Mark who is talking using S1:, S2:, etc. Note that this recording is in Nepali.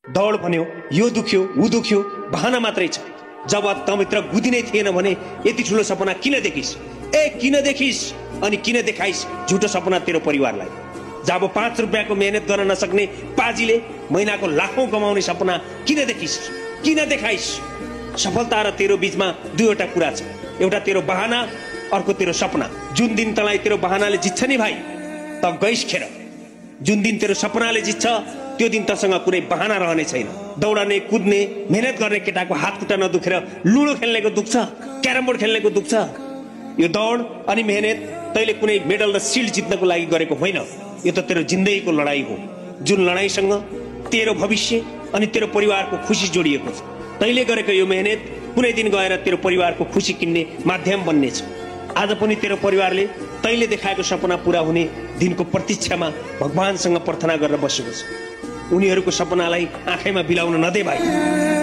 S1: दौड भन्यो, यो दुख्यो ऊ दुख्यो, बहाना मात्रै छ। जब तँभित्र बुद्धि नै थिएन भने यति ठुलो सपना किन देखिस्? किन देखिस् अनि किन देखाइस् झुटो सपना तेरो परिवारलाई? जब 5 रुपियाँको मेहनत गर्न नसक्ने पाजीले महिनाको लाखौं कमाउने सपना किन देखिस्, किन देखाइस्? सफलता र तेरो बीचमा दुईवटा कुरा छ, एउटा तेरो बहाना, अर्को तेरो सपना। जुन दिन तँलाई तेरो बहानाले जित्छ नि भाइ, त गइस खेर। जुन दिन तेरो सपनाले जित्छ त्यो दिन तसँग कुनै बहाना रहने छैन। दौडने कुद्ने मेहनत गर्ने केटाको हात खुट्टा नदुखेर लुडो खेल्नेको दुख्छ, क्यारम बोर्ड खेल्नेको दुख्छ। यो दौड अनि मेहनत तैले कुनै मेडल र सिल्ड जित्नको लागि गरेको होइन, यो त तेरो जिन्दगीको लडाई हो। जुन लडाईसँग तेरो भविष्य अनि तेरो परिवारको खुसी जोडिएको छ। तैले गरेको यो मेहनत कुनै दिन गएर तेरो परिवारको खुसी किन्ने माध्यम बन्नेछ। आज पनि तेरो परिवारले तैले देखाएको सपना पूरा हुने दिनको प्रतीक्षामा भगवानसँग प्रार्थना गरेर बसेको छ। उनीहरूको सपनालाई आँखैमा बिलाउन नदे भाइ।